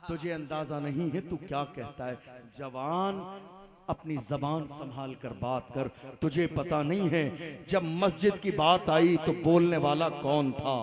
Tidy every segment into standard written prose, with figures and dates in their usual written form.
तुझे अंदाजा नहीं है तू क्या कहता है। जवान, अपनी जबान संभाल कर बात कर। तुझे पता नहीं है जब मस्जिद की बात आई तो बोलने वाला कौन था,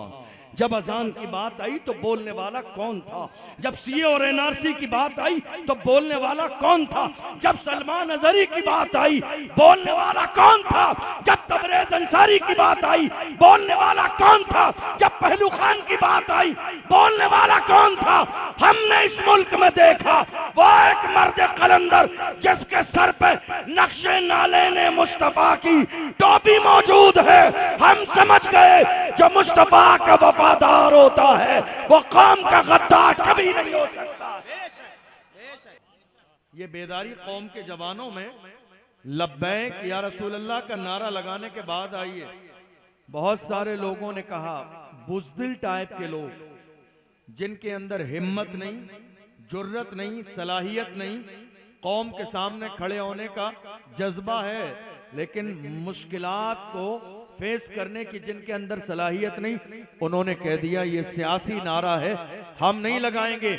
जब अजान की बात आई तो बोलने वाला कौन था, जब सीए और एनआरसी की बात आई तो बोलने वाला कौन था, जब सलमान अजहरी की बात आई बोलने वाला कौन था, जब तबरेज अंसारी की बात आई बोलने वाला कौन था, जब पहलू खान की बात आई बोलने वाला कौन था। हमने इस मुल्क में देखा वो एक मर्द कलंदर जिसके सर पे नक्शे नालेने मुस्तफा की टोपी मौजूद है। हम समझ गए जो मुस्तफा का वफादार होता है वो कौम का गद्दार कभी नहीं हो सकता। ये बेदारी कौम के जवानों में लब्बैक या रसूल अल्लाह का नारा लगाने के बाद आई है। बहुत सारे लोगों ने कहा, बुज़दिल टाइप के लोग जिनके अंदर हिम्मत नहीं, जुर्रत नहीं, सलाहियत नहीं, कौम के सामने खड़े होने का जज्बा है, लेकिन मुश्किलात को फेस करने की जिनके अंदर सलाहियत नहीं, उन्होंने कह दिया ये सियासी नारा है, हम नहीं लगाएंगे।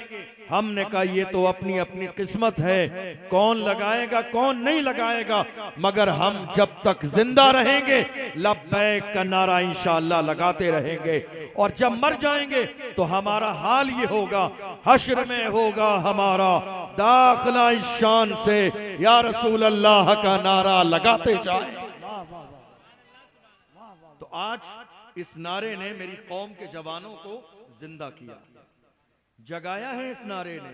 हमने कहा ये तो अपनी अपनी किस्मत है, कौन लगाएगा कौन नहीं लगाएगा, मगर हम जब तक जिंदा रहेंगे लब्बैक का नारा इंशाअल्लाह लगाते रहेंगे। और जब मर जाएंगे तो हमारा हाल ये होगा, हश्र में होगा हमारा दाखिला इस शान से या रसूल अल्लाह का नारा लगाते जाए। तो आज इस नारे ने मेरी कौम के जवानों को जिंदा किया, जगाया है इस नारे ने,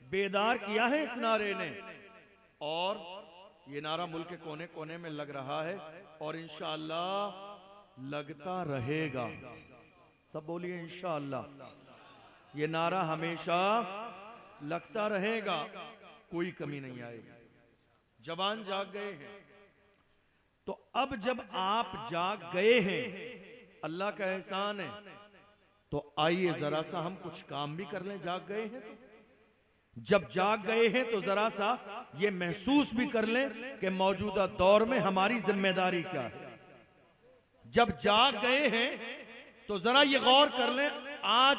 बेदार किया है इस नारे ने, और ये नारा मुल्क के कोने कोने में लग रहा है और इंशाअल्लाह लगता रहेगा। सब बोलिए इंशाअल्लाह। ये नारा हमेशा लगता रहेगा, कोई कमी नहीं आएगी। जवान जाग गए हैं, तो अब जब आप जाग गए हैं, अल्लाह का एहसान है, तो आइए जरा सा हम कुछ काम भी कर लें। जाग गए हैं तो जब जाग गए हैं तो जरा सा ये महसूस भी कर लें कि मौजूदा दौर में हमारी जिम्मेदारी क्या है। जब जाग गए हैं तो जरा ये गौर कर लें आज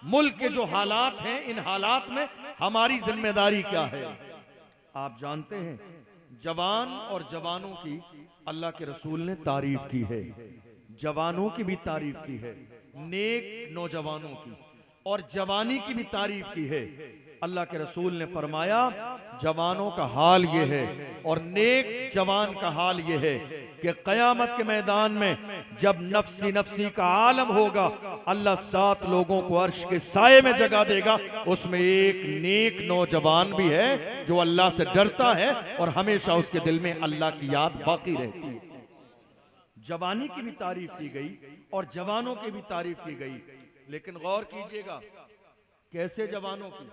मुल्क के जो हालात हैं, इन हालात में हमारी जिम्मेदारी क्या है। आप जानते हैं जवान और जवानों की अल्लाह के रसूल ने तारीफ की है, जवानों की भी तारीफ की है, नेक नौजवानों की और जवानी की भी तारीफ की है। अल्लाह के रसूल ने फरमाया जवानों का हाल ये है और नेक जवान का हाल ये है कि कयामत के मैदान में जब नफ्सी नफ्सी का आलम होगा, अल्लाह 7 लोगों को अर्श के साये में जगा देगा, उसमें एक नेक नौजवान भी है जो अल्लाह से डरता है और हमेशा उसके दिल में अल्लाह की याद बाकी रहती है। जवानी की भी तारीफ की गई और जवानों की भी तारीफ की गई, लेकिन गौर कीजिएगा कैसे जवानों की?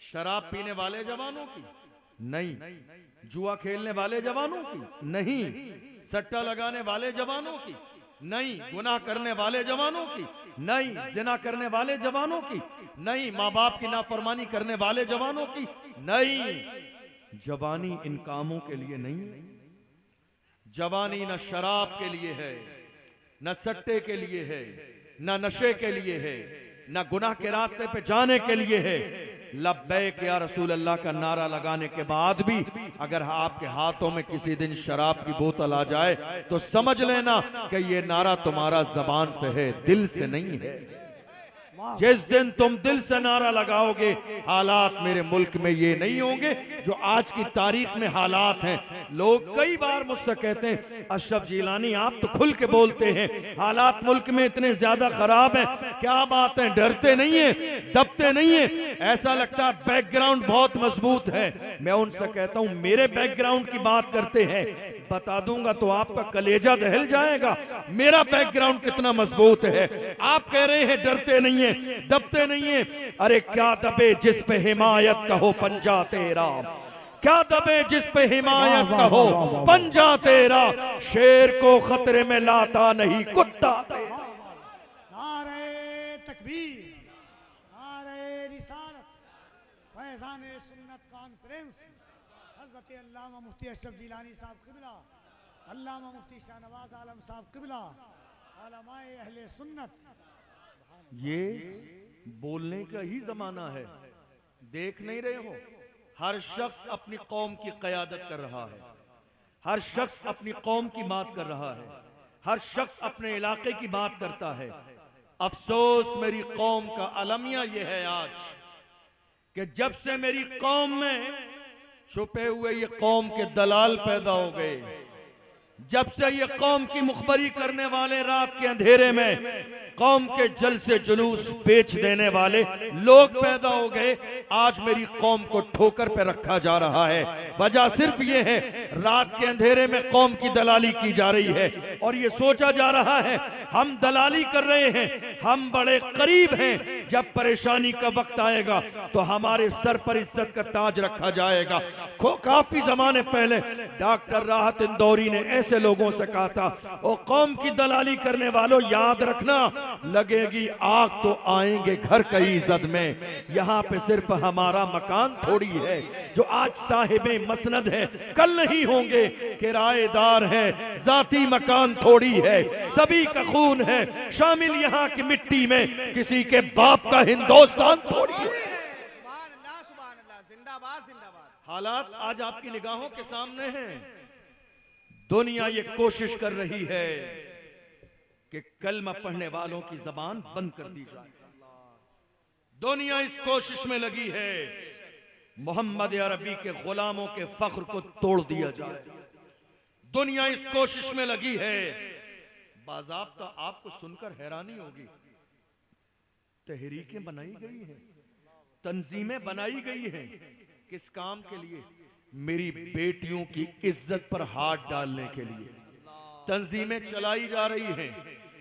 शराब पीने वाले जवानों की नहीं, जुआ खेलने वाले जवानों की नहीं, सट्टा लगाने वाले जवानों की नहीं, गुनाह करने वाले जवानों की नहीं, जिना करने वाले जवानों की नहीं, माँ बाप की नाफरमानी करने वाले जवानों की नहीं। जवानी इन कामों के लिए नहीं, जवानी न शराब के लिए है, न सट्टे के लिए है, न नशे के लिए है, न गुनाह के रास्ते पे जाने के लिए है। लब्बैक या रसूल अल्लाह का नारा लगाने के बाद भी अगर आपके हाथों में किसी दिन शराब की बोतल आ जाए तो समझ लेना कि ये नारा तुम्हारा जबान से है, दिल से नहीं है। जिस दिन तुम दिल से नारा लगाओगे, हालात मेरे मुल्क में ये नहीं होंगे जो आज की तारीख में हालात हैं। लोग कई बार मुझसे कहते हैं अशरफ जिलानी आप तो खुल के बोलते हैं, हालात मुल्क में इतने ज्यादा खराब हैं, क्या बात है, डरते नहीं है, दबते नहीं है, ऐसा लगता है बैकग्राउंड बहुत मजबूत है। मैं उनसे कहता हूं मेरे बैकग्राउंड की बात करते हैं, बता दूंगा तो आपका कलेजा दहल जाएगा मेरा बैकग्राउंड कितना मजबूत है। आप कह रहे हैं डरते नहीं है, दबते नहीं है, अरे क्या दबे जिस पे हिमायत का हो पंजा तेरा, क्या दबे जिस पे हिमायत का हो पंजा तेरा, शेर को खतरे में लाता नहीं कुत्ता तेरा। नारे तकबीर, नारे रिसालत, फैज़ान सुन्नत कॉन्फ्रेंस, हज़रत अल्लामा मुफ्ती अशरफ जिलानी साहब क़िबला, अल्लामा मुफ्ती शाहनवाज आलम साहब क़िबला, उलमाए अहले सुन्नत। ये बोलने का ही जमाना है। देख नहीं रहे हो? हर शख्स अपनी कौम की क़यादत कर रहा है, हर शख्स अपनी कौम की बात कर रहा है, हर शख्स अपने इलाके की बात करता है। अफसोस मेरी कौम का अलमिया यह है आज कि जब से मेरी कौम में छुपे हुए ये कौम के दलाल पैदा हो गए, जब से ये कौम की मुखबरी करने वाले रात के अंधेरे में कौम के जलसे जुलूस बेच देने वाले लोग पैदा हो गए, आज मेरी कौम को ठोकर पे रखा जा रहा है। वजह सिर्फ ये है, रात के अंधेरे में कौम की दलाली की जा रही है और ये सोचा जा रहा है हम दलाली कर रहे हैं, हम बड़े करीब हैं, जब परेशानी का वक्त आएगा तो हमारे सर पर इज्जत का ताज रखा जाएगा। काफी जमाने पहले डॉक्टर राहत इंदौरी ने ऐसे लोगों से कहा था, ओ कौम की दलाली करने वालों याद रखना, लगेगी आग तो आएंगे घर कई इज्जत में। यहाँ पे सिर्फ हमारा मकान थोड़ी है जो आज साहिबे मसनद है, कल नहीं होंगे किराएदार है, जाती मकान थोड़ी है, सभी का खून है शामिल यहाँ की मिट्टी में, किसी के बाप का हिंदुस्तान थोड़ी है। हालात आज आपकी निगाहों के सामने हैं। दुनिया ये कोशिश कर रही है कि कलमा पढ़ने वालों की जबान बंद कर दी जाए। दुनिया इस कोशिश में लगी है मोहम्मद अरबी के गुलामों के फख्र को तोड़ दिया जाए। दुनिया इस कोशिश में लगी है, बाज़ाब्ता आपको सुनकर हैरानी होगी, तहरीकें बनाई गई हैं, तंजीमें बनाई गई हैं, किस काम के लिए? मेरी बेटियों की इज्जत पर हाथ डालने के लिए तंजीमें चलाई जा रही हैं,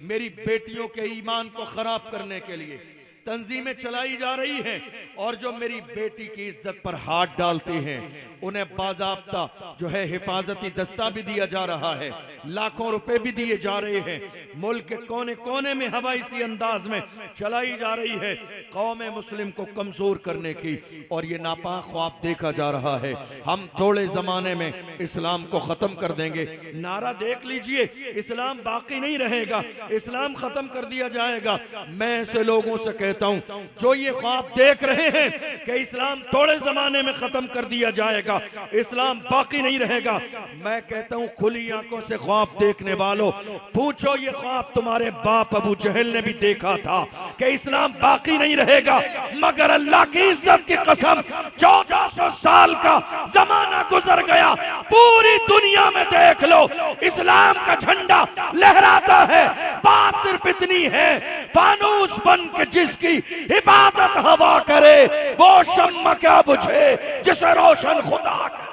मेरी बेटियों के ईमान को खराब करने के लिए तंजीमें चलाई जा रही हैं, और जो मेरी बेटी की इज्जत पर हाथ डालते हैं उन्हें बाज़ाब्ता जो है हिफाजती दस्ता भी दिया जा रहा है, लाखों रुपए भी दिए जा रहे हैं। मुल्क के कोने कोने में हवा इसी अंदाज में चलाई जा रही है कौम मुस्लिम को कमजोर करने की, और ये नापाक ख्वाब देखा जा रहा है। हम थोड़े जमाने में इस्लाम को खत्म कर देंगे। नारा देख लीजिए, इस्लाम बाकी नहीं रहेगा, इस्लाम खत्म कर दिया जाएगा। मैं ऐसे लोगों से कहता हूं जो ये ख्वाब देख रहे हैं कि इस्लाम थोड़े जमाने में खत्म कर दिया जाएगा, इस्लाम बाकी नहीं रहेगा, मैं कहता हूं खुली आंखों से ख्वाब देखने वालों, पूछो ये ख्वाब तुम्हारे बाप अबू जहल ने भी देखा था कि इस्लाम बाकी नहीं रहेगा, मगर अल्लाह की इज्जत की कसम 1400 साल का जमाना गुजर गया, पूरी दुनिया में देख लो इस्लाम का झंडा लहराता है। बात सिर्फ इतनी है, फानूस बन के जिसकी हिफाजत हवा करे वो शम्मा क्या बुझे जिसे रोशन खुदा करे।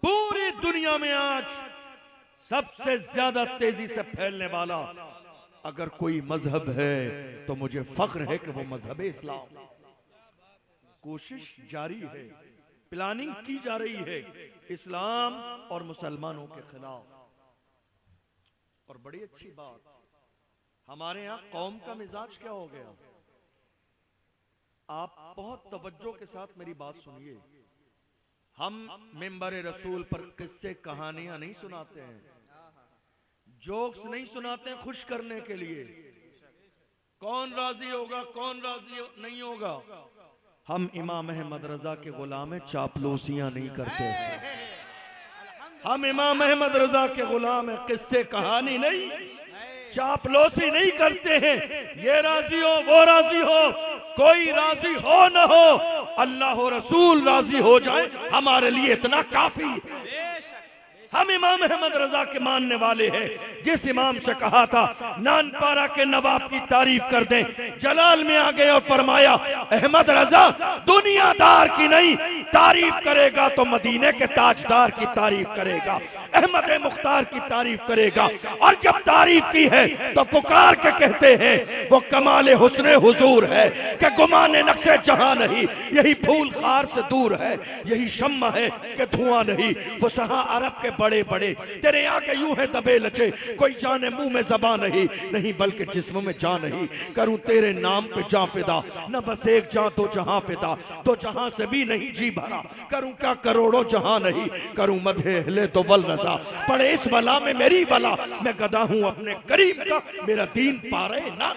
पूरी दुनिया में आज सबसे ज्यादा तेजी से फैलने वाला अगर कोई मजहब है तो मुझे फख्र है कि वो मजहब इस्लाम। कोशिश जारी है, प्लानिंग की जा रही है इस्लाम और मुसलमानों के खिलाफ। और बड़ी अच्छी बात, हमारे यहां कौम का मिजाज क्या हो गया, आप बहुत तवज्जो के साथ मेरी बात सुनिए। हम मिंबर रसूल पर किस्से कहानियां नहीं सुनाते हैं, जोक्स नहीं सुनाते हैं खुश करने के लिए, कौन राजी होगा कौन राजी नहीं होगा। हम इमाम अहमद रजा के गुलाम हैं, चापलूसियां नहीं करते। हम इमाम अहमद रजा के गुलाम हैं, किस्से कहानी नहीं, चापलूसी नहीं करते हैं। ये राजी हो वो राजी हो, कोई राजी हो न हो, अल्लाह और रसूल राजी हो जाए हमारे लिए इतना काफी है। हम इमाम अहमद रजा के मानने वाले हैं। जिस इमाम से कहा था नानपारा के नवाब की तारीफ कर दें, जलाल में आ गए और फरमाया अहमद रजा दुनियादार की नहीं तारीफ करेगा तो मदीने के ताजदार की तारीफ करेगा, अहमद मुख्तार की तारीफ करेगा। और जब तारीफ की है तो पुकार के कहते हैं वो कमाल हुस्ने हुजूर है कि गुमाने नक्शे जहां नहीं, यही फूल खार से दूर है, यही शम्मा है कि धुआं नहीं, वो सहा अरब के बड़े बड़े तेरे आगे यूं है दबे लचे, कोई जाने मुंह में ज़बान नहीं, नहीं बल्कि जिस्म में जान नहीं। करूं तेरे नाम पे जा फिदा, न बस एक जा तो जहां फिदा, तो जहां से भी नहीं जी भरा, करूं क्या करोड़ों जहां नहीं, करूं मधे हिले तो बल रजा, पड़े इस बला में मेरी बला, मैं गदा हूं अपने करीब का, मेरा दीन पारे ना।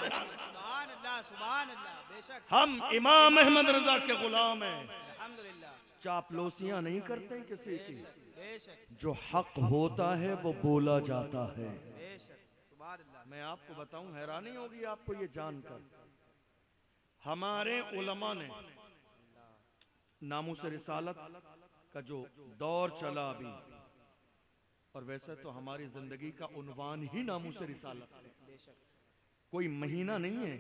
हम इमाम अहमद रजा के गुलाम हैं। अल्हम्दुलिल्लाह। चापलूसियां नहीं करते किसी की। बेशक जो हक होता है वो बोला जाता है। बेशक सुभान अल्लाह। मैं आपको बताऊं, हैरानी होगी आपको ये जानकर, हमारे उलमा ने नामूस रिसालत का जो दौर चला अभी, और वैसे तो हमारी जिंदगी का उन्वान ही नामूस रिसालत है, कोई महीना नहीं है,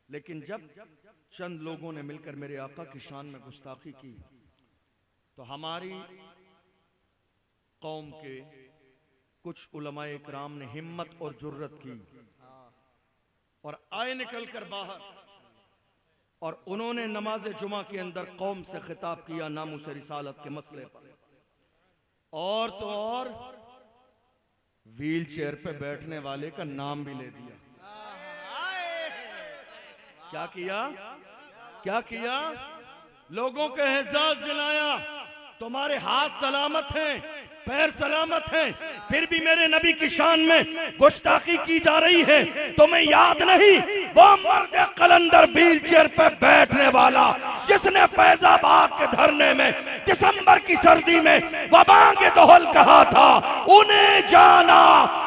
लेकिन जब चंद लोगों ने मिलकर मेरे आका की शान में गुस्ताखी की तो हमारी कौम के कुछ उलमाए इकराम ने हिम्मत और जुर्रत की और आए निकल कर बाहर, और उन्होंने नमाज जुमा के अंदर कौम से खिताब किया नामूस रिसालत के मसले पर। और तो और व्हील चेयर पे बैठने वाले का नाम भी ले दिया। क्या किया? क्या किया? लोगों को एहसास दिलाया तुम्हारे हाथ सलामत हैं, पैर सलामत हैं, फिर भी मेरे नबी की शान में गुस्ताखी की जा रही है। तुम्हें याद नहीं वो मर्द कलंदर व्हील चेयर पे बैठने वाला जिसने फैजाबाद के धरने में दिसंबर की सर्दी में वबांगे दोहल कहा था, उन्हें जाना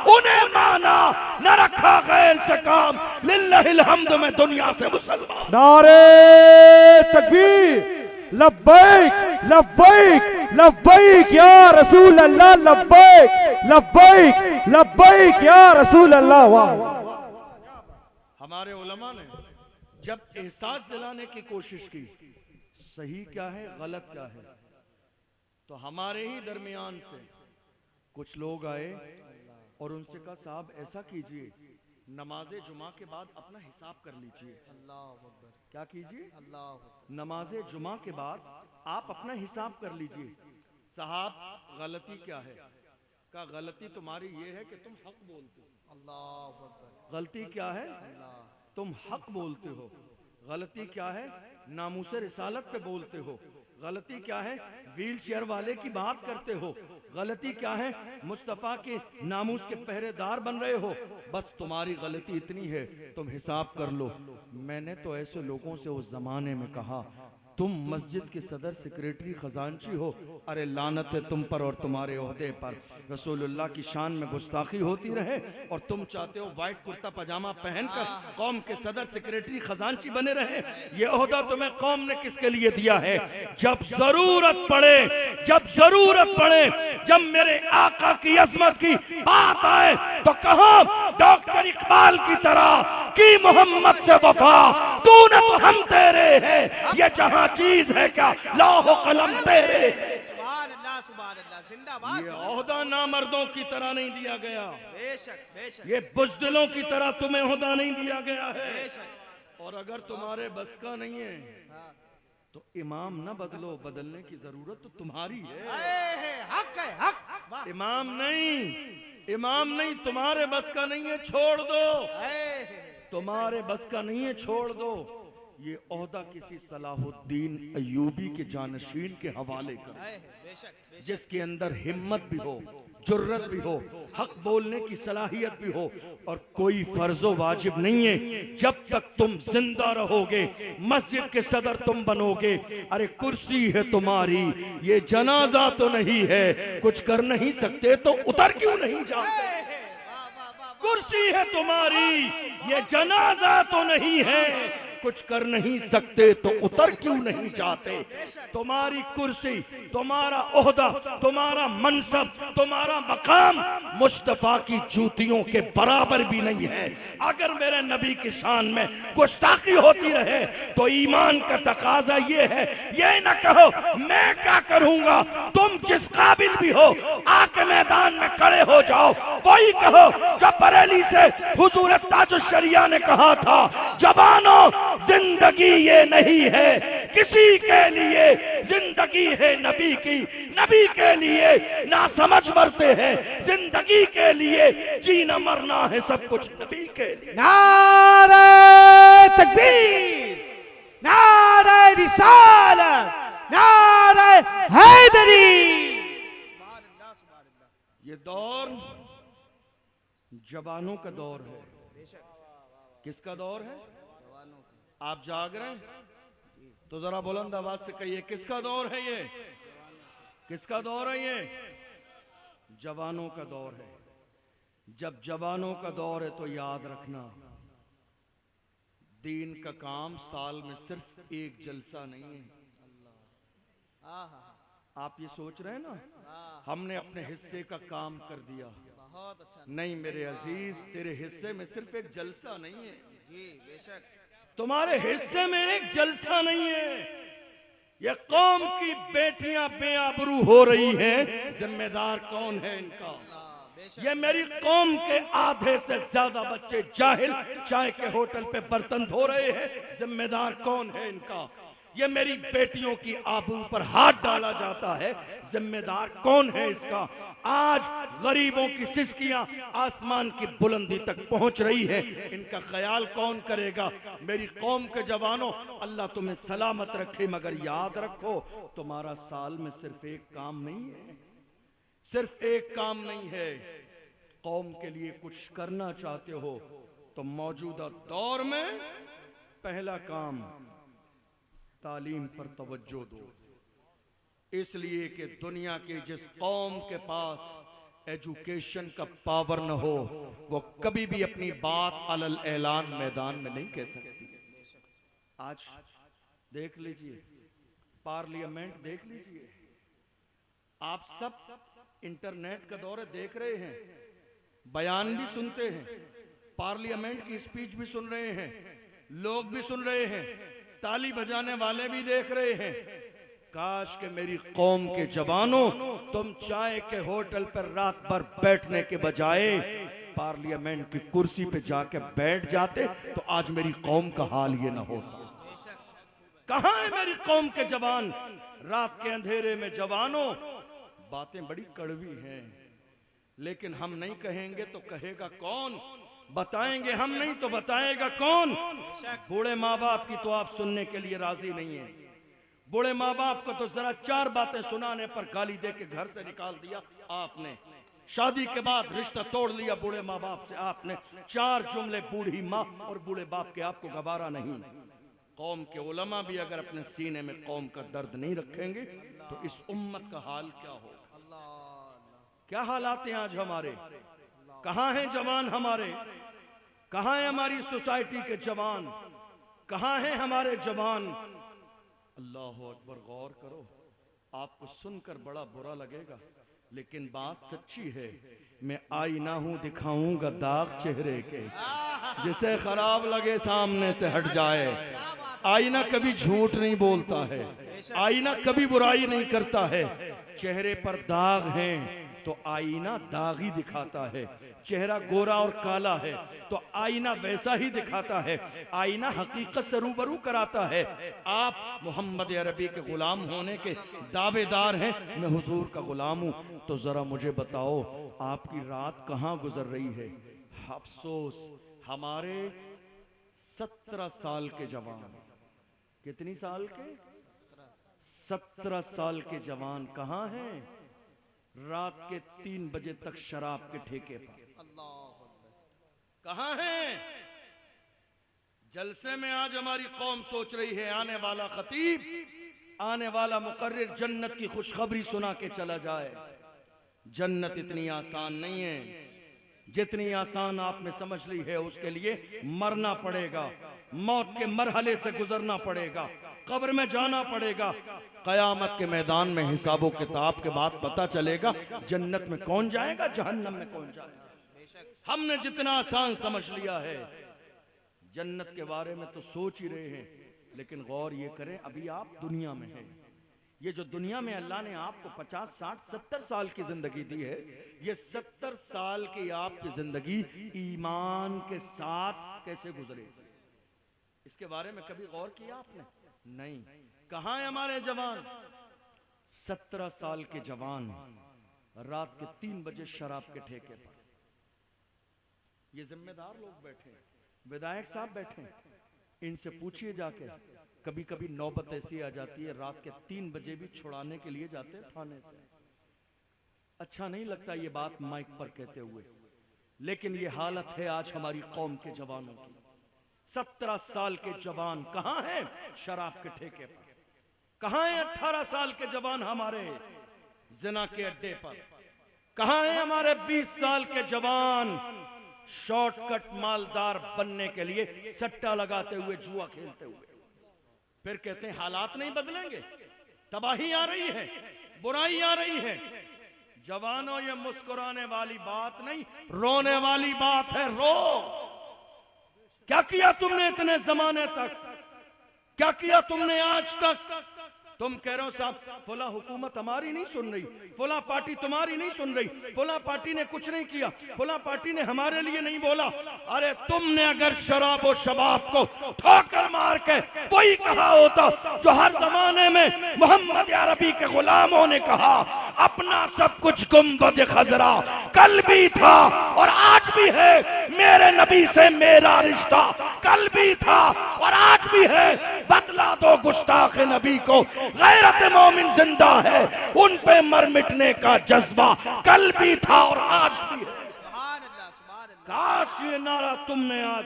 उन्हें माना, न रखा गैर से काम, लिल्लाहिल हम्द में दुनिया से मुसलमान। नारे तकबीर, लब्बैक लब्बैक लब्बैक या रसूल अल्लाह, लब्बैक लब्बैक लब्बैक या रसूल अल्लाह। वाह। हमारे उलमा ने जब एहसास दिलाने की कोशिश की सही क्या है गलत क्या है, तो हमारे ही दरमियान से कुछ लोग आए और उनसे कहा साहब ऐसा कीजिए, नमाजे जुमा के बाद अपना हिसाब कर लीजिए। क्या कीजिए? नमाजे जुमा के बाद आप अपना हिसाब कर लीजिए। साहब गलती क्या है? का गलती तुम्हारी ये है कि तुम हक बोलते हो। गलती क्या है? तुम हक बोलते हो। गलती क्या है? नामूस रिसालत पे बोलते हो। गलती क्या है? व्हील चेयर वाले की बात करते हो। गलती क्या है? मुस्तफा के नामूस के पहरेदार बन रहे हो। बस तुम्हारी गलती इतनी है, तुम हिसाब कर लो। मैंने तो ऐसे लोगों से उस जमाने में कहा तुम मस्जिद के सदर सेक्रेटरी खजांची हो, अरे लानत है तुम पर और तुम्हारे ओहदे पर। रसूलुल्लाह की शान में गुस्ताखी होती रहे और तुम चाहते हो व्हाइट कुर्ता पजामा पहनकर कौम के सदर सेक्रेटरी खजांची बने रहे। ये ओहदा तुम्हें कौम ने किसके लिए दिया है? जब जरूरत पड़े, जब जरूरत पड़े, जब मेरे आका की अजमत की बात आए तो कहो डॉक्टर इकबाल की तरह कि मोहम्मद से वफा तूने तो हम तेरे हैं, ये जहां चीज है क्या लौह कलम तेरे। सुभान अल्लाह सुभान अल्लाह, जिंदाबाद। ये ओहदा नामर्दों की तरह नहीं दिया गया, बेशक बेशक, ये बुज़दिलों की तरह तुम्हें ओहदा नहीं दिया गया है। बेशक। और अगर तुम्हारे बस का नहीं है तो इमाम ना बदलो, बदलने की जरूरत तो तुम्हारी है। हक है हक। इमाम नहीं, इमाम नहीं, तुम्हारे बस का नहीं है, छोड़ दो। तुम्हारे बस का नहीं है, छोड़ दो। ये ओहदा किसी सलाहुद्दीन अय्यूबी के जानशीन के हवाले कर, जिसके अंदर हिम्मत भी हो, जुर्रत भी हो, हक बोलने की सलाहियत भी हो, और कोई फर्जो वाजिब नहीं है। जब तक तुम जिंदा रहोगे मस्जिद के सदर तुम बनोगे। अरे कुर्सी है तुम्हारी, ये जनाजा तो नहीं है, कुछ कर नहीं सकते तो उतर क्यों नहीं जाते? कुर्सी है तुम्हारी, ये जनाजा तो नहीं है, कुछ कर नहीं सकते तो उतर क्यों नहीं जाते? तुम्हारी कुर्सी, तुम्हारा ओहदा, तुम्हारा मनसब, तुम्हारा मकाम मुस्तफा की जूतियों के बराबर भी नहीं है। अगर मेरे नबी की शान में गुस्ताखी होती रहे तो ईमान का तकाजा ये है, ये न कहो मैं क्या करूंगा, तुम जिस काबिल भी हो आके मैदान में खड़े हो जाओ। वही कहो जो बरेली से हुजूर ताजुश शरिया ने कहा था, जवानों जिंदगी ये नहीं है किसी के लिए, जिंदगी है नबी की, नबी के लिए ना समझ मरते हैं, जिंदगी के लिए जीना मरना है सब कुछ नबी के लिए। नारे तकबीर, नारे रिसालत, नारे हैदरी। ये दौर जवानों का दौर है। किसका दौर है? आप जाग रहे हैं? तो जरा बुलंद आवाज से कहिए, किसका दौर है ये? किसका दौर है ये? जवानों का दौर है। जब जवानों का दौर है तो याद रखना, दीन का काम साल में सिर्फ एक जलसा नहीं है। आप ये सोच रहे हैं ना हमने अपने हिस्से का काम कर दिया, बहुत अच्छा नहीं मेरे अजीज, तेरे हिस्से में सिर्फ एक जलसा नहीं है। जी बेशक। तुम्हारे हिस्से में एक जलसा नहीं है। ये कौम की बेटियां बेआबरू हो रही हैं, जिम्मेदार कौन है इनका? ये मेरी कौम के आधे से ज्यादा बच्चे जाहिल चाय के होटल पे बर्तन धो रहे हैं, जिम्मेदार कौन है इनका? ये मेरी बेटियों की आबरू पर हाथ डाला जाता है, जिम्मेदार कौन है इसका? आज गरीबों की सिसकियां आसमान की बुलंदी तक पहुंच रही है, इनका ख्याल कौन करेगा? मेरी कौम के जवानों, अल्लाह तुम्हें सलामत रखे, मगर याद रखो तुम्हारा साल में सिर्फ एक काम नहीं है, सिर्फ एक काम नहीं है। कौम के लिए कुछ करना चाहते हो तो मौजूदा दौर में पहला काम तालीम पर तवज्जो दो, इसलिए कि दुनिया की जिस कौम के पास एजुकेशन का पावर न हो वो कभी भी अपनी बात अलल ऐलान मैदान में नहीं कह सकती। आज देख लीजिए, पार्लियामेंट देख लीजिए, आप सब इंटरनेट का दौर देख रहे हैं, बयान भी सुनते हैं, पार्लियामेंट की स्पीच भी सुन रहे हैं, लोग भी सुन रहे हैं, ताली बजाने वाले भी देख रहे हैं। काश के मेरी कौम के जवानों, तुम चाय के होटल पर रात भर बैठने के बजाय पार्लियामेंट की कुर्सी पे जाके बैठ जाते तो आज मेरी कौम का हाल ये ना होता। कहां है मेरी कौम के जवान? रात के अंधेरे में जवानों, बातें बड़ी कड़वी हैं, लेकिन हम नहीं कहेंगे तो कहेगा कौन? बताएंगे हम नहीं तो बताएगा कौन? बूढ़े माँ बाप की तो आप सुनने के लिए राजी नहीं है। बूढ़े माँ बाप को तो जरा चार बातें सुनाने पर गाली दे के घर से निकाल दिया आपने। शादी के बाद रिश्ता तोड़ लिया बूढ़े माँ बाप से आपने। चार जुमले बूढ़ी माँ और बूढ़े बाप के आपको गवारा नहीं। कौम के उलमा भी अगर अपने सीने में कौम का दर्द नहीं रखेंगे तो इस उम्मत का हाल क्या होगा? क्या हालात हैं आज हमारे? कहां हैं जवान हमारे? कहां है हमारी सोसाइटी के जवान? कहां हैं हमारे जवान? अल्लाह अकबर, गौर करो, आपको सुनकर बड़ा बुरा लगेगा लेकिन बात सच्ची है। मैं आईना हूं, दिखाऊंगा दाग चेहरे के, जिसे खराब लगे सामने से हट जाए। आईना कभी झूठ नहीं बोलता है, आईना कभी बुराई नहीं करता है। चेहरे पर दाग हैं तो आईना दाग ही दिखाता है। चेहरा गोरा और काला है तो आईना वैसा ही दिखाता है। आईना हकीकत से रूबरू कराता है। आप मोहम्मद अरबी के गुलाम होने के दावेदार हैं, मैं हुजूर का गुलाम हूं, तो जरा मुझे बताओ आपकी रात कहां गुजर रही है? अफसोस, हमारे 17 साल के जवान, कितनी साल के? 17 साल के जवान कहां हैं? रात के 3 बजे तक शराब के ठेके पर। कहां हैं? जलसे में आज हमारी कौम सोच रही है आने वाला खतीब, आने वाला मुकर्रिर जन्नत की खुशखबरी सुना के चला जाए। जन्नत इतनी आसान नहीं है, जितनी आसान आपने समझ ली है। उसके लिए मरना पड़ेगा, मौत के मरहले से गुजरना पड़ेगा, कब्र में जाना पड़ेगा। कयामत के मैदान में हिसाबो किताब के बाद पता चलेगा जन्नत में कौन जाएगा, जहन्नम में कौन जाएगा। हमने जितना आसान समझ लिया है, जन्नत के बारे में तो सोच ही रहे हैं, लेकिन गौर ये करें अभी आप दुनिया में हैं। ये जो दुनिया में अल्लाह ने आपको 50, 60, 70 साल की जिंदगी दी है, ये 70 साल की आपकी जिंदगी ईमान के साथ कैसे गुजरे, इसके बारे में कभी गौर किया आपने? नहीं। कहां है हमारे जवान? 17 साल के जवान रात के 3 बजे शराब के ठेके पर। ये जिम्मेदार लोग बैठे हैं, विधायक साहब बैठे हैं, इनसे पूछिए जाके। कभी कभी नौबत ऐसी आ जाती है रात के 3 बजे भी छुड़ाने के लिए जाते हैं थाने से। अच्छा नहीं लगता ये बात माइक पर कहते हुए, लेकिन ये हालत है आज हमारी कौम के जवानों की। 17 साल के जवान कहां हैं शराब के ठेके पर? कहां हैं 18 साल के जवान हमारे जिना के अड्डे पर? कहां हैं हमारे 20 साल के जवान शॉर्टकट मालदार बनने के लिए सट्टा लगाते हुए, जुआ खेलते हुए? फिर कहते हैं हालात नहीं बदलेंगे, तबाही आ रही है, बुराई आ रही है। जवानों, ये मुस्कुराने वाली बात नहीं, रोने वाली बात है। रो। क्या किया तुमने इतने जमाने तक? क्या किया तुमने आज तक? तुम कह रहे हो साहब फुला हुकूमत हमारी नहीं सुन रही, फुला पार्टी तुम्हारी नहीं सुन रही, फुला पार्टी ने कुछ नहीं किया, फुला पार्टी ने हमारे लिए नहीं बोला। अरे तुमने अगर शराब और शबाब को ठोकर मार के वही कहा होता जो हर जमाने में मोहम्मद अरबी के गुलामों ने कहा, अपना सब कुछ गुंबद खजरा कल भी था और आज भी है, मेरे नबी से मेरा रिश्ता कल भी था और आज भी है, बतला दो गुस्ताख नबी को गैरत मोमिन जिंदा है, उन पे मर मिटने का जज्बा कल भी था और आज भी है। सुभान अल्लाह, सुभान अल्लाह। काश ये नारा तुमने आज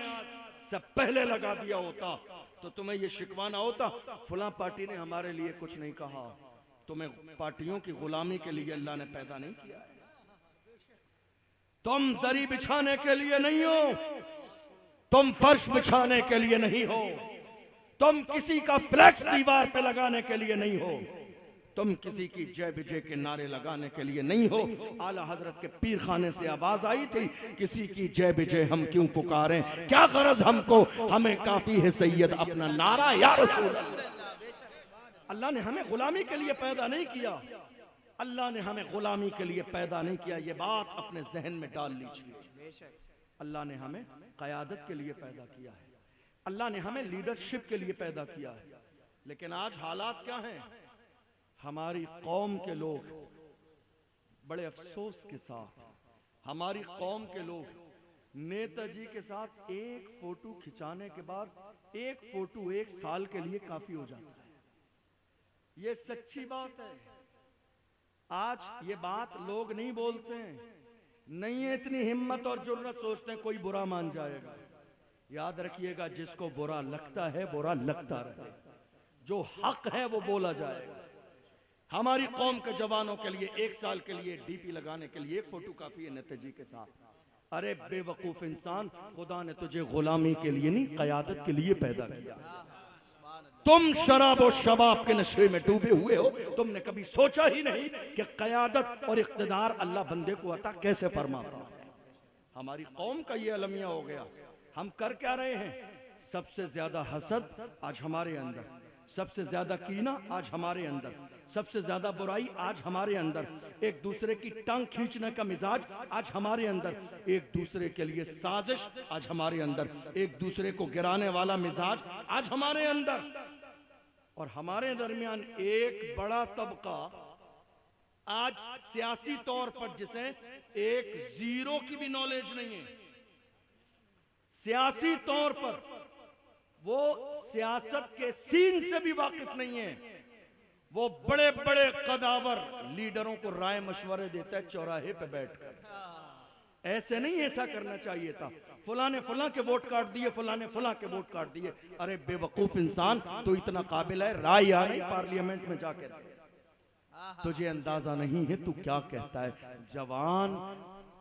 से पहले लगा दिया होता तो तुम्हें ये शिकवाना होता फुला पार्टी ने हमारे लिए कुछ नहीं कहा। तुम्हें पार्टियों की गुलामी के लिए अल्लाह ने पैदा नहीं किया है। तुम दरी बिछाने के लिए नहीं हो, तुम फर्श बिछाने के लिए नहीं हो, तुम किसी का फ्लैक्स दीवार पे लगाने के लिए नहीं हो, तुम किसी की जय विजय के नारे लगाने के लिए नहीं हो। आला हजरत के पीर खाने से आवाज आई थी, किसी की जय विजय हम क्यों पुकारें, क्या गरज हमको, हमें काफी है सैयद अपना नारा या रसूल। अल्लाह ने हमें गुलामी के लिए पैदा नहीं किया, अल्लाह ने हमें गुलामी के लिए पैदा नहीं किया। ये बात अपने जहन में डाल लीजिए। अल्लाह ने हमें क़यादत के लिए पैदा किया है, अल्लाह ने हमें लीडरशिप के लिए पैदा किया है। लेकिन आज हालात क्या हैं? हमारी कौम के लोग बड़े अफसोस के साथ, हमारी कौम के लोग नेताजी के साथ एक फोटो खिंचाने के बाद एक फोटो 1 साल के लिए काफी हो जाता है। ये सच्ची बात है। आज ये बात लोग नहीं बोलते हैं, नहीं है इतनी हिम्मत और जुर्रत, सोचते हैं कोई बुरा मान जाएगा। याद रखिएगा, जिसको बुरा लगता है बुरा लगता रहे, जो हक है वो बोला जाएगा। हमारी कौम के जवानों के लिए 1 साल के लिए डीपी लगाने के लिए एक फोटो काफी है नेताजी के साथ। अरे बेवकूफ इंसान, खुदा ने तुझे गुलामी के लिए नहीं क़यादत के लिए पैदा किया। तुम शराब और शबाब के नशे में डूबे हुए हो, तुमने कभी सोचा ही नहीं कि क़यादत और इक़्तिदार अल्लाह बंदे को अता कैसे फरमाता है। हमारी कौम का ये अलमिया हो गया। हम कर क्या रहे हैं? सबसे ज्यादा हसद आज हमारे अंदर, सबसे ज्यादा कीना आज हमारे अंदर, सबसे ज्यादा बुराई आज हमारे अंदर, एक दूसरे की टांग खींचने का मिजाज आज हमारे अंदर, एक दूसरे के लिए साजिश आज हमारे अंदर, एक दूसरे को गिराने वाला मिजाज आज हमारे अंदर। और हमारे दरमियान एक बड़ा तबका आज सियासी तौर पर, जिसे एक जीरो की भी नॉलेज नहीं है, सियासी तौर पर वो सियासत के सीन से भी वाकिफ नहीं है, वो बड़े बड़े कदावर लीडरों को राय मशवरे देता है चौराहे पे बैठकर। ऐसे नहीं, ऐसा करना चाहिए था, फुला ने फुला के वोट काट दिए, फुला ने फुला के वोट काट दिए। अरे बेवकूफ इंसान, तो इतना काबिल है राय आ रही पार्लियामेंट में जाके, तुझे अंदाजा नहीं है तू क्या कहता है। जवान,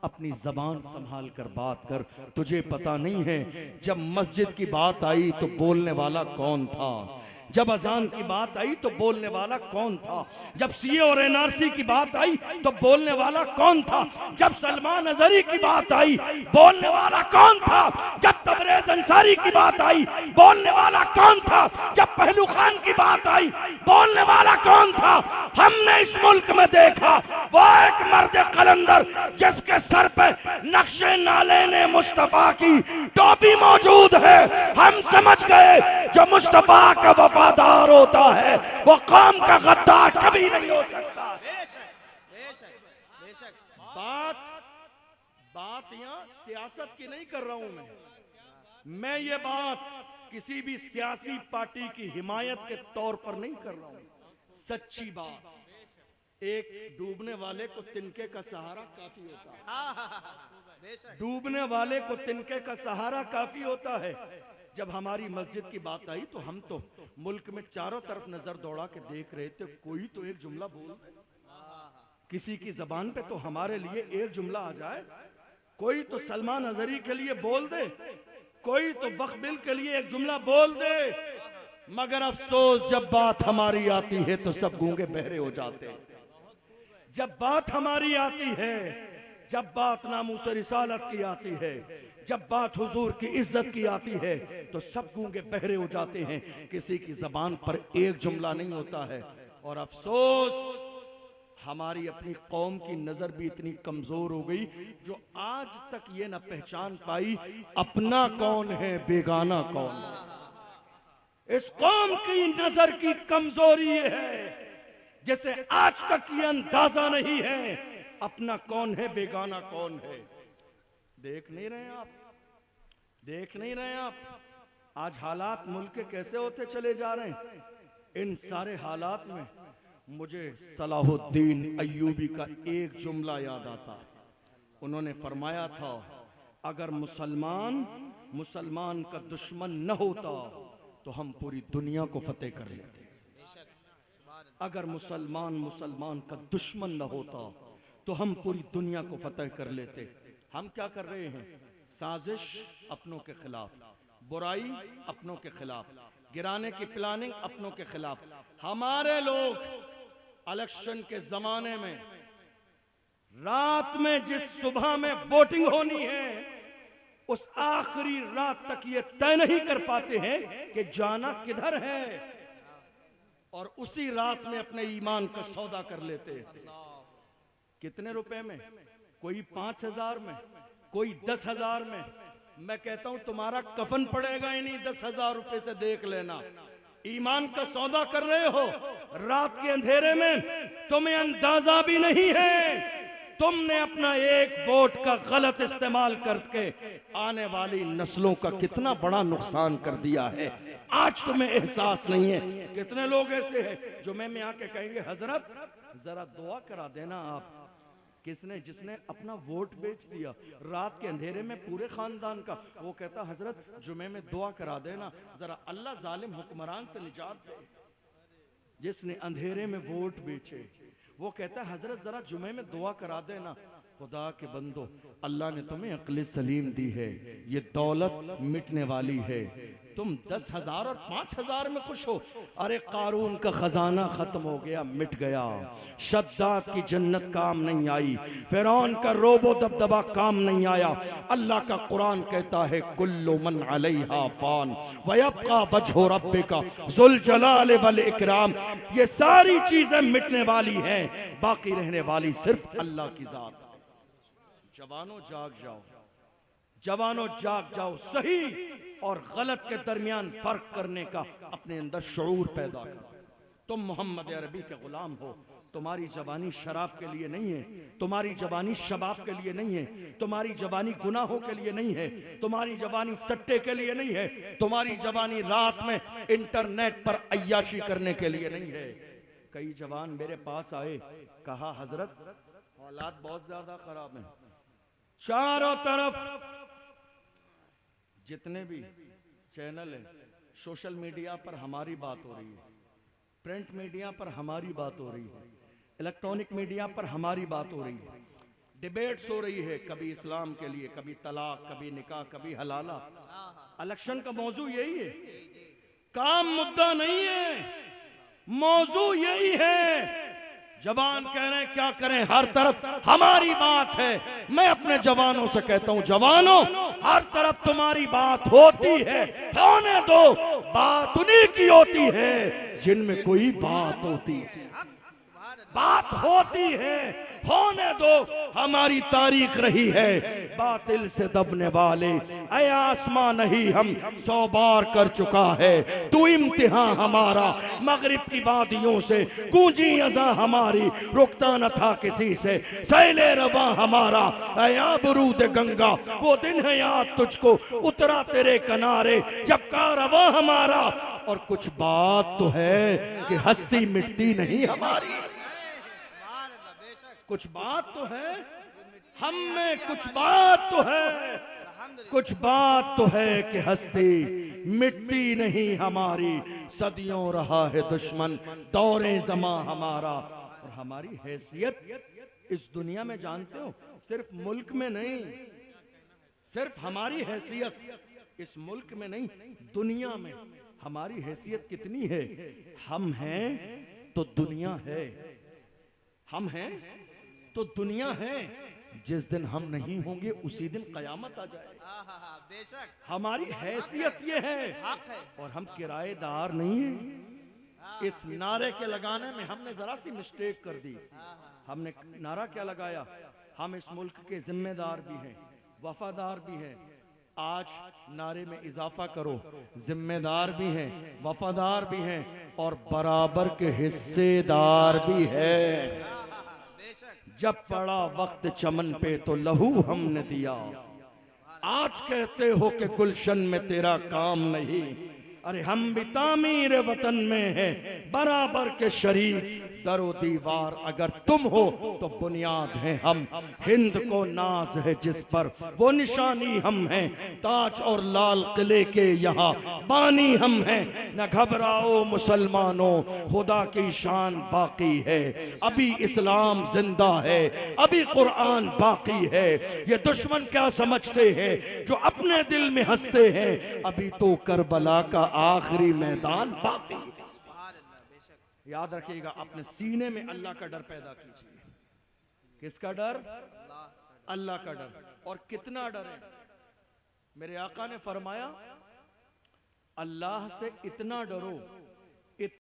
अपनी जबान संभाल कर बात कर। तुझे पता नहीं है जब मस्जिद की बात आई तो बोलने वाला कौन था, जब अजान की बात आई तो बोलने वाला कौन था, जब सीए और एनआरसी की बात आई तो बोलने वाला कौन था, जब सलमान अजहरी की बात आई बोलने वाला कौन था, जब तबरेज अंसारी की बात आई बोलने वाला कौन था, जब पहलू खान की बात आई बोलने वाला कौन था। हमने इस मुल्क में देखा वो एक मर्द कलंदर जिसके सर पे नक्शे नाले ने मुस्तफा की टोपी मौजूद है। हम समझ गए जो मुस्तफा का वफादार होता है वो कौम का गद्दार कभी नहीं हो सकता। बात यहाँ सियासत की नहीं कर रहा हूं मैं ये बात किसी भी सियासी पार्टी की हिमायत के तौर पर नहीं कर रहा हूं। सच्ची बात, एक डूबने वाले को तिनके का सहारा काफी होता है, डूबने वाले को तिनके का सहारा काफी होता है। जब हमारी मस्जिद की बात आई तो हम तो मुल्क में चारों तरफ नजर दौड़ा के देख रहे थे, कोई तो एक जुमला बोल दे, किसी की जबान पे तो हमारे लिए एक जुमला आ जाए, कोई तो सलमान अजहरी के लिए बोल दे, कोई तो बखबिल के लिए एक जुमला बोल दे। मगर अफसोस जब बात हमारी आती है तो सब गूंगे बहरे हो जाते हैं। जब बात हमारी आती है, जब बात नामूस रिसालत की आती है, जब बात हुजूर की इज्जत की आती है तो सब गूंगे बहरे हो जाते हैं, किसी की जबान पर एक जुमला नहीं होता है। और अफसोस हमारी अपनी कौम की नजर भी इतनी कमजोर हो गई जो आज तक ये न पहचान पाई अपना कौन है बेगाना कौन है। इस कौम की नजर की कमजोरी ये है जिसे आज तक ये अंदाजा नहीं है अपना कौन है बेगाना कौन है। देख नहीं रहे आप, देख नहीं रहे आप आज हालात मुल्क के कैसे होते चले जा रहे हैं। इन सारे हालात में मुझे सलाहुद्दीन अय्यूबी का एक जुमला याद आता है। उन्होंने फरमाया था, अगर मुसलमान का दुश्मन न होता तो हम पूरी दुनिया को फतेह कर लेते। अगर मुसलमान का दुश्मन न होता तो हम पूरी दुनिया को फतेह कर लेते। हम क्या कर रहे हैं? साजिश अपनों के खिलाफ, बुराई अपनों के खिलाफ, गिराने की प्लानिंग अपनों के खिलाफ। हमारे लोग इलेक्शन के जमाने में रात में जिस सुबह में वोटिंग होनी है उस आखिरी रात तक ये तय नहीं कर पाते हैं कि जाना किधर है, और उसी रात में अपने ईमान का सौदा कर लेते हैं। कितने रुपए में? कोई 5,000 में, कोई 10,000 में। मैं कहता हूं तुम्हारा कफन पड़ेगा इन्हीं 10,000 रुपए से, देख लेना। ईमान का सौदा कर रहे हो रात के अंधेरे में, तुम्हें अंदाजा भी नहीं है तुमने अपना एक वोट का गलत इस्तेमाल करके आने वाली नस्लों का कितना बड़ा नुकसान कर दिया है। आज तुम्हें एहसास नहीं है। कितने लोग ऐसे हैं जो मैं आके कहेंगे, हजरत जरा दुआ करा देना आप। किसने? जिसने अपना वोट बेच दिया रात के अंधेरे में पूरे खानदान का। वो कहता, हजरत जुमे में दुआ करा देना, जरा अल्लाह जालिम हुक्मरान से निजात दे। जिसने अंधेरे में वोट बेचे वो कहता है, हजरत जरा जुमे में दुआ करा देना। खुदा के बंदो, अल्लाह ने तुम्हें अक्ल सलीम दी है, ये दौलत मिटने वाली है। तुम 10,000 और 5,000 में खुश हो। अरे कारून का खजाना खत्म हो गया, मिट गया। शद्दाद की जन्नत काम नहीं आई, फिरौन का रोबो दबदबा काम नहीं आया। अल्लाह का कुरान कहता है, कुल्लु मन अलैहा फान व यब्का वजहु रब्बिका ज़ुल जलाल वल इकराम। ये सारी चीजें मिटने वाली हैं, बाकी रहने वाली सिर्फ अल्लाह की जात। जवानों जाग जाओ, जवानों जाग जाओ। सही और गलत के दरमियान फर्क करने का अपने अंदर शऊर पैदा करो। तुम मोहम्मद अरबी के गुलाम हो। तुम्हारी जवानी शराब के लिए नहीं है, तुम्हारी जवानी शबाब के लिए नहीं है, तुम्हारी जवानी गुनाहों के लिए नहीं है, तुम्हारी जवानी सट्टे के लिए नहीं है, तुम्हारी जवानी रात में इंटरनेट पर अय्याशी करने के लिए नहीं है। कई जवान मेरे पास आए, कहा हजरत हालात बहुत ज्यादा खराब हैं, चारों तरफ जितने भी चैनल हैं सोशल मीडिया पर हमारी बात हो रही है, प्रिंट मीडिया पर हमारी बात हो रही है, इलेक्ट्रॉनिक मीडिया पर हमारी बात हो रही है, डिबेट्स हो रही है, कभी इस्लाम के लिए, कभी तलाक, कभी निकाह, कभी हलाला। इलेक्शन का मौजू यही है, काम मुद्दा नहीं है, मौजू यही है। जवान कह रहे हैं क्या करें, हर तरफ हमारी बात है। मैं अपने जवानों से कहता हूं, जवानों हर तरफ तुम्हारी बात होती है, होने दो। बात उन्हीं की होती है जिनमें कोई बात होती है, बात होती है, होने दो। हमारी तारीख रही है बातिल से दबने वाले, ऐ आसमां नहीं हम 100 बार कर चुका है तू इम्तिहान हमारा। मगरिब की वादियों से गूंजी अज़ां हमारी, रुकता न था किसी से सैले रवा हमारा। ऐ आबरूद गंगा वो दिन है याद तुझको, उतरा तेरे किनारे जब कारवां हमारा। और कुछ बात तो है कि हस्ती मिटती नहीं हमारी, कुछ बात तो है हम में, कुछ बात तो है कुछ बात तो है कि हस्ती मिट्टी नहीं हमारी, सदियों रहा है दुश्मन दौरे जमा हमारा। और हमारी हैसियत इस दुनिया में जानते हो, सिर्फ मुल्क में नहीं, सिर्फ हमारी हैसियत इस मुल्क में नहीं, दुनिया में हमारी हैसियत कितनी है। हम हैं तो दुनिया है, हम हैं तो दुनिया है। जिस दिन हम नहीं होंगे उसी दिन कयामत आ जाए। बेशक हमारी हैसियत ये है, हक है। और हम किराएदार नहीं हैं। इस नारे के लगाने में हमने जरा सी मिस्टेक कर दी। हमने नारा क्या लगाया, हम इस मुल्क के जिम्मेदार भी हैं, वफादार भी हैं। आज नारे में इजाफा करो, जिम्मेदार भी हैं, वफादार भी हैं और बराबर के हिस्सेदार भी है। जब पड़ा वक्त चमन पे तो लहू हमने दिया, आज कहते हो कि गुलशन में तेरा काम नहीं। अरे हम भी तामीर वतन में हैं, बराबर के शरीक। दरो दीवार अगर तुम हो तो बुनियाद है हम। हिंद को नाज है जिस पर वो निशानी हम हैं। ताज और लाल किले के यहाँ बानी हम हैं। न घबराओ मुसलमानों, खुदा की शान बाकी है। अभी इस्लाम जिंदा है, अभी कुरान बाकी है। ये दुश्मन क्या समझते हैं जो अपने दिल में हंसते हैं, अभी तो करबला का आखिरी मैदान बाकी है। याद रखिएगा, अपने सीने में अल्लाह का डर पैदा कीजिए। किसका डर? अल्लाह का डर। और कितना डर है? मेरे आका ने फरमाया, अल्लाह से इतना डरो